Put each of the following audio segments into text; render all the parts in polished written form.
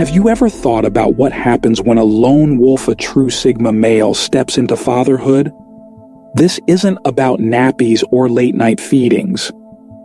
Have you ever thought about what happens when a lone wolf, a true Sigma male, steps into fatherhood? This isn't about nappies or late-night feedings.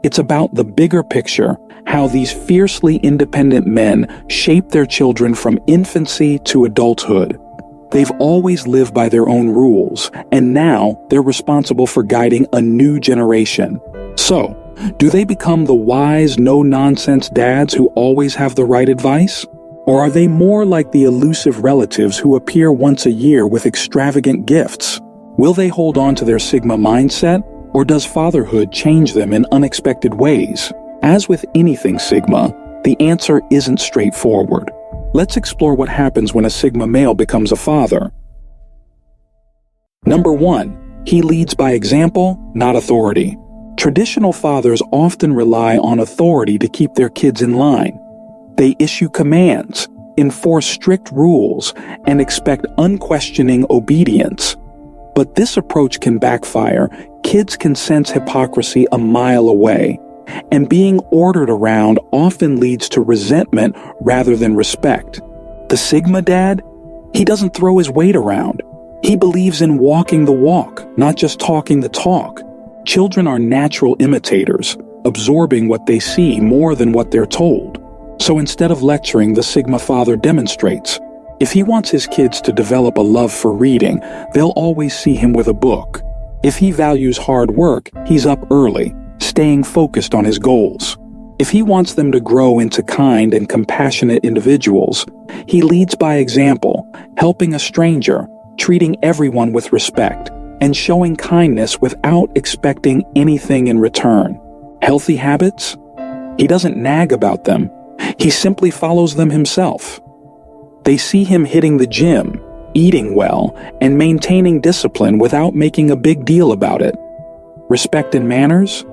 It's about the bigger picture, how these fiercely independent men shape their children from infancy to adulthood. They've always lived by their own rules, and now they're responsible for guiding a new generation. So, do they become the wise, no-nonsense dads who always have the right advice? Or are they more like the elusive relatives who appear once a year with extravagant gifts? Will they hold on to their Sigma mindset, or does fatherhood change them in unexpected ways? As with anything Sigma, the answer isn't straightforward. Let's explore what happens when a Sigma male becomes a father. Number 1, he leads by example, not authority. Traditional fathers often rely on authority to keep their kids in line. They issue commands, enforce strict rules, and expect unquestioning obedience. But this approach can backfire. Kids can sense hypocrisy a mile away, and being ordered around often leads to resentment rather than respect. The Sigma dad, he doesn't throw his weight around. He believes in walking the walk, not just talking the talk. Children are natural imitators, absorbing what they see more than what they're told. So instead of lecturing, the Sigma father demonstrates. If he wants his kids to develop a love for reading, they'll always see him with a book. If he values hard work, he's up early, staying focused on his goals. If he wants them to grow into kind and compassionate individuals, he leads by example, helping a stranger, treating everyone with respect, and showing kindness without expecting anything in return. Healthy habits? He doesn't nag about them. He simply follows them himself. They see him hitting the gym, eating well, and maintaining discipline without making a big deal about it. Respect and manners?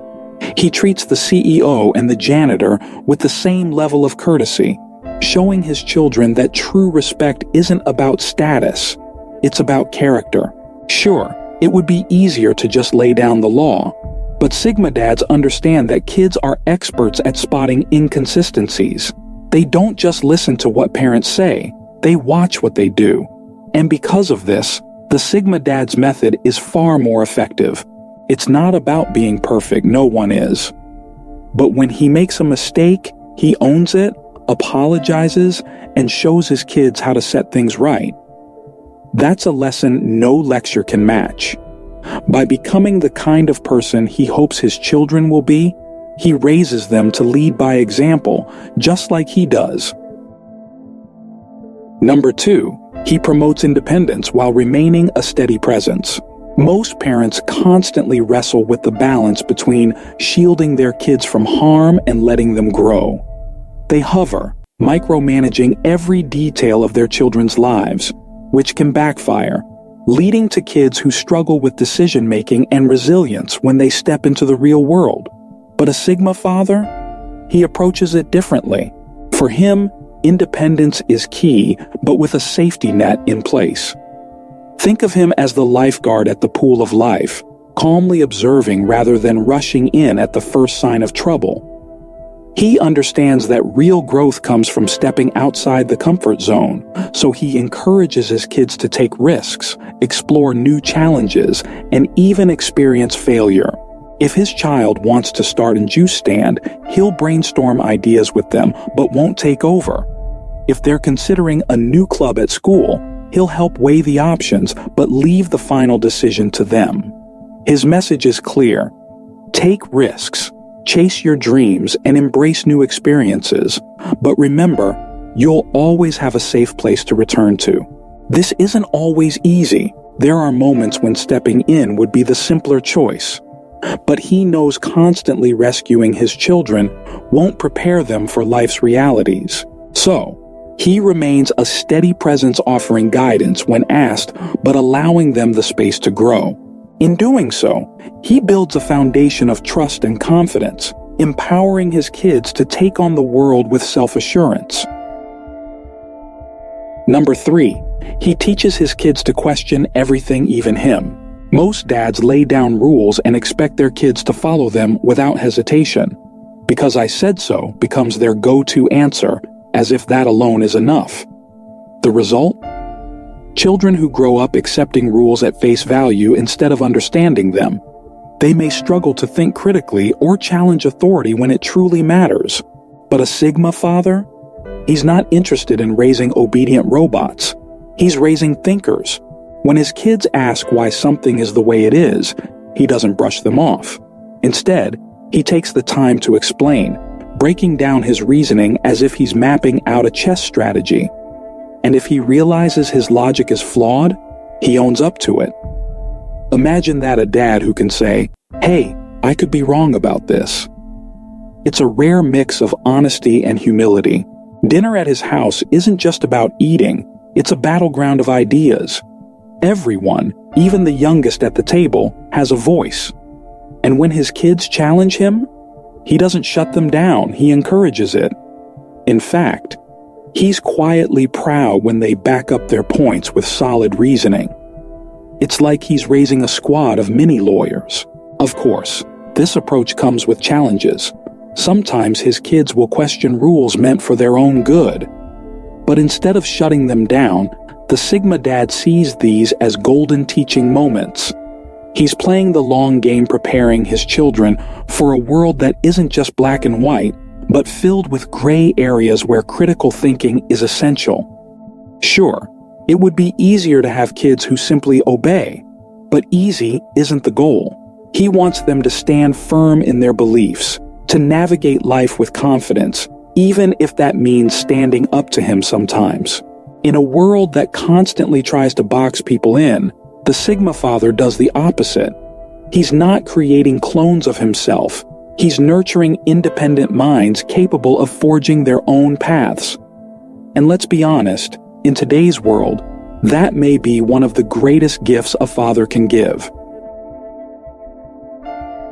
He treats the CEO and the janitor with the same level of courtesy, showing his children that true respect isn't about status, it's about character. Sure, it would be easier to just lay down the law, but Sigma dads understand that kids are experts at spotting inconsistencies. They don't just listen to what parents say, they watch what they do. And because of this, the Sigma dad's method is far more effective. It's not about being perfect, no one is. But when he makes a mistake, he owns it, apologizes, and shows his kids how to set things right. That's a lesson no lecture can match. By becoming the kind of person he hopes his children will be, he raises them to lead by example, just like he does. Number 2, he promotes independence while remaining a steady presence. Most parents constantly wrestle with the balance between shielding their kids from harm and letting them grow. They hover, micromanaging every detail of their children's lives, which can backfire, leading to kids who struggle with decision-making and resilience when they step into the real world. But a Sigma father? He approaches it differently. For him, independence is key, but with a safety net in place. Think of him as the lifeguard at the pool of life, calmly observing rather than rushing in at the first sign of trouble. He understands that real growth comes from stepping outside the comfort zone, so he encourages his kids to take risks, explore new challenges, and even experience failure. If his child wants to start a juice stand, he'll brainstorm ideas with them, but won't take over. If they're considering a new club at school, he'll help weigh the options, but leave the final decision to them. His message is clear. Take risks, chase your dreams, and embrace new experiences. But remember, you'll always have a safe place to return to. This isn't always easy. There are moments when stepping in would be the simpler choice. But he knows constantly rescuing his children won't prepare them for life's realities. So, he remains a steady presence, offering guidance when asked, but allowing them the space to grow. In doing so, he builds a foundation of trust and confidence, empowering his kids to take on the world with self-assurance. Number 3, he teaches his kids to question everything, even him. Most dads lay down rules and expect their kids to follow them without hesitation. Because I said so becomes their go-to answer, as if that alone is enough. The result? Children who grow up accepting rules at face value instead of understanding them. They may struggle to think critically or challenge authority when it truly matters. But a Sigma father? He's not interested in raising obedient robots. He's raising thinkers. When his kids ask why something is the way it is, he doesn't brush them off. Instead, he takes the time to explain, breaking down his reasoning as if he's mapping out a chess strategy. And if he realizes his logic is flawed, he owns up to it. Imagine that a dad who can say, "Hey, I could be wrong about this." It's a rare mix of honesty and humility. Dinner at his house isn't just about eating, it's a battleground of ideas. Everyone, even the youngest at the table, has a voice. And when his kids challenge him, he doesn't shut them down, he encourages it. In fact, he's quietly proud when they back up their points with solid reasoning. It's like he's raising a squad of mini lawyers. Of course, this approach comes with challenges. Sometimes his kids will question rules meant for their own good. But instead of shutting them down, the Sigma dad sees these as golden teaching moments. He's playing the long game, preparing his children for a world that isn't just black and white, but filled with gray areas where critical thinking is essential. Sure, it would be easier to have kids who simply obey, but easy isn't the goal. He wants them to stand firm in their beliefs, to navigate life with confidence, even if that means standing up to him sometimes. In a world that constantly tries to box people in, the Sigma father does the opposite. He's not creating clones of himself. He's nurturing independent minds capable of forging their own paths. And let's be honest, in today's world, that may be one of the greatest gifts a father can give.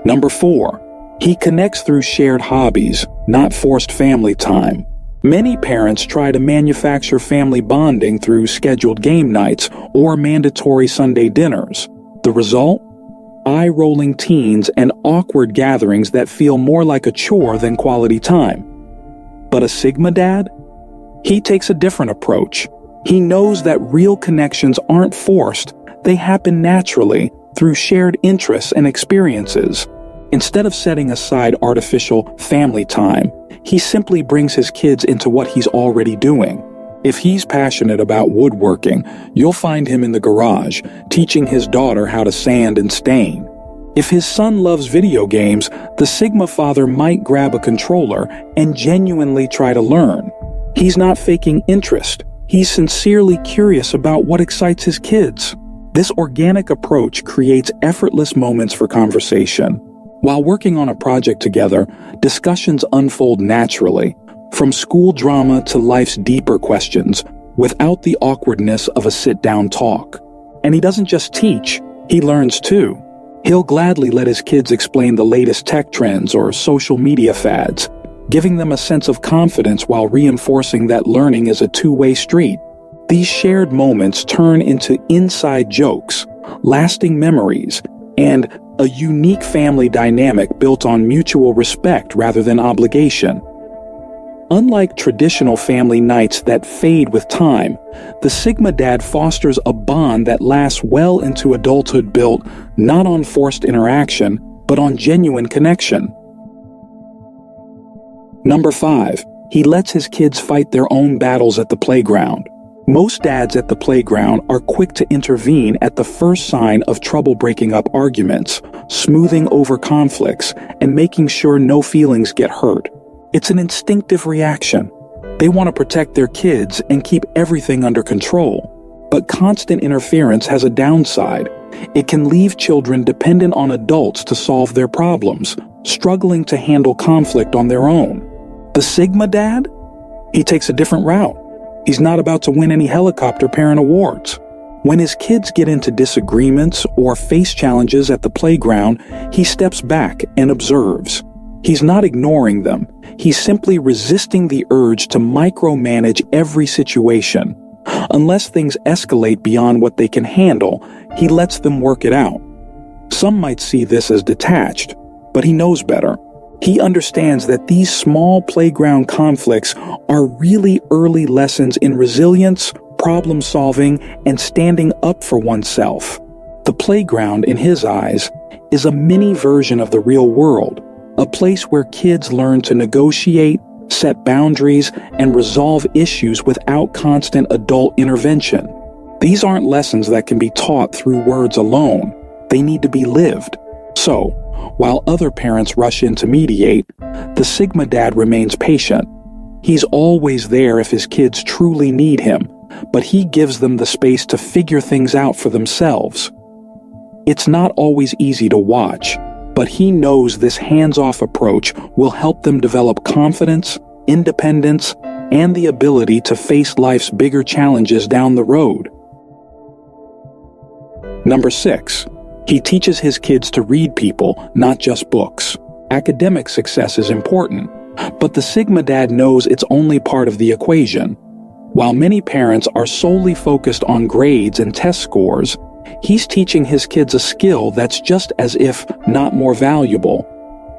Number 4. He connects through shared hobbies, not forced family time. Many parents try to manufacture family bonding through scheduled game nights or mandatory Sunday dinners. The result? Eye-rolling teens and awkward gatherings that feel more like a chore than quality time. But a Sigma dad? He takes a different approach. He knows that real connections aren't forced, they happen naturally through shared interests and experiences. Instead of setting aside artificial family time, he simply brings his kids into what he's already doing. If he's passionate about woodworking, you'll find him in the garage, teaching his daughter how to sand and stain. If his son loves video games, the Sigma father might grab a controller and genuinely try to learn. He's not faking interest. He's sincerely curious about what excites his kids. This organic approach creates effortless moments for conversation. While working on a project together, discussions unfold naturally, from school drama to life's deeper questions, without the awkwardness of a sit-down talk. And he doesn't just teach, he learns too. He'll gladly let his kids explain the latest tech trends or social media fads, giving them a sense of confidence while reinforcing that learning is a two-way street. These shared moments turn into inside jokes, lasting memories, and a unique family dynamic built on mutual respect rather than obligation. Unlike traditional family nights that fade with time, the Sigma dad fosters a bond that lasts well into adulthood, built not on forced interaction, but on genuine connection. Number 5. He lets his kids fight their own battles at the playground. Most dads at the playground are quick to intervene at the first sign of trouble, breaking up arguments, smoothing over conflicts, and making sure no feelings get hurt. It's an instinctive reaction. They want to protect their kids and keep everything under control. But constant interference has a downside. It can leave children dependent on adults to solve their problems, struggling to handle conflict on their own. The Sigma dad? He takes a different route. He's not about to win any helicopter parent awards. When his kids get into disagreements or face challenges at the playground, he steps back and observes. He's not ignoring them. He's simply resisting the urge to micromanage every situation. Unless things escalate beyond what they can handle, he lets them work it out. Some might see this as detached, but he knows better. He understands that these small playground conflicts are really early lessons in resilience, problem solving, and standing up for oneself. The playground, in his eyes, is a mini version of the real world, a place where kids learn to negotiate, set boundaries, and resolve issues without constant adult intervention. These aren't lessons that can be taught through words alone. They need to be lived. So, while other parents rush in to mediate, the Sigma dad remains patient. He's always there if his kids truly need him, but he gives them the space to figure things out for themselves. It's not always easy to watch, but he knows this hands-off approach will help them develop confidence, independence, and the ability to face life's bigger challenges down the road. Number 6. He teaches his kids to read people, not just books. Academic success is important, but the Sigma dad knows it's only part of the equation. While many parents are solely focused on grades and test scores, he's teaching his kids a skill that's just as if not more valuable: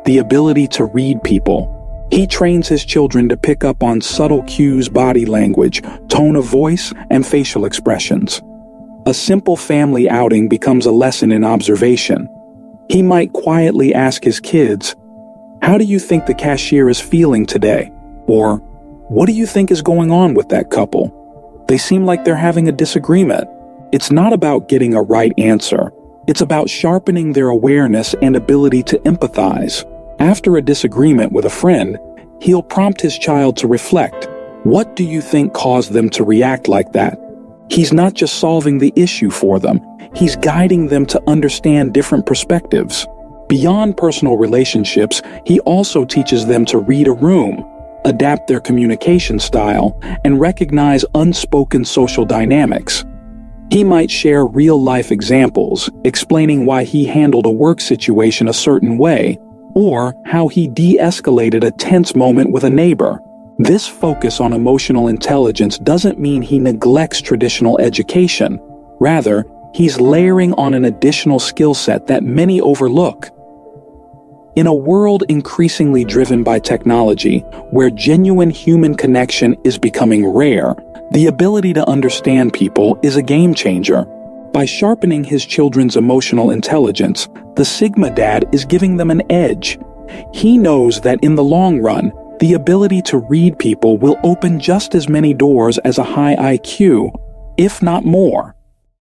the ability to read people. He trains his children to pick up on subtle cues, body language, tone of voice, and facial expressions. A simple family outing becomes a lesson in observation. He might quietly ask his kids, "How do you think the cashier is feeling today?" Or, "What do you think is going on with that couple? They seem like they're having a disagreement." It's not about getting a right answer. It's about sharpening their awareness and ability to empathize. After a disagreement with a friend, he'll prompt his child to reflect. What do you think caused them to react like that? He's not just solving the issue for them, he's guiding them to understand different perspectives. Beyond personal relationships, he also teaches them to read a room, adapt their communication style, and recognize unspoken social dynamics. He might share real-life examples, explaining why he handled a work situation a certain way, or how he de-escalated a tense moment with a neighbor. This focus on emotional intelligence doesn't mean he neglects traditional education. Rather, he's layering on an additional skill set that many overlook. In a world increasingly driven by technology, where genuine human connection is becoming rare, the ability to understand people is a game changer. By sharpening his children's emotional intelligence, the Sigma dad is giving them an edge. He knows that in the long run, the ability to read people will open just as many doors as a high IQ, if not more.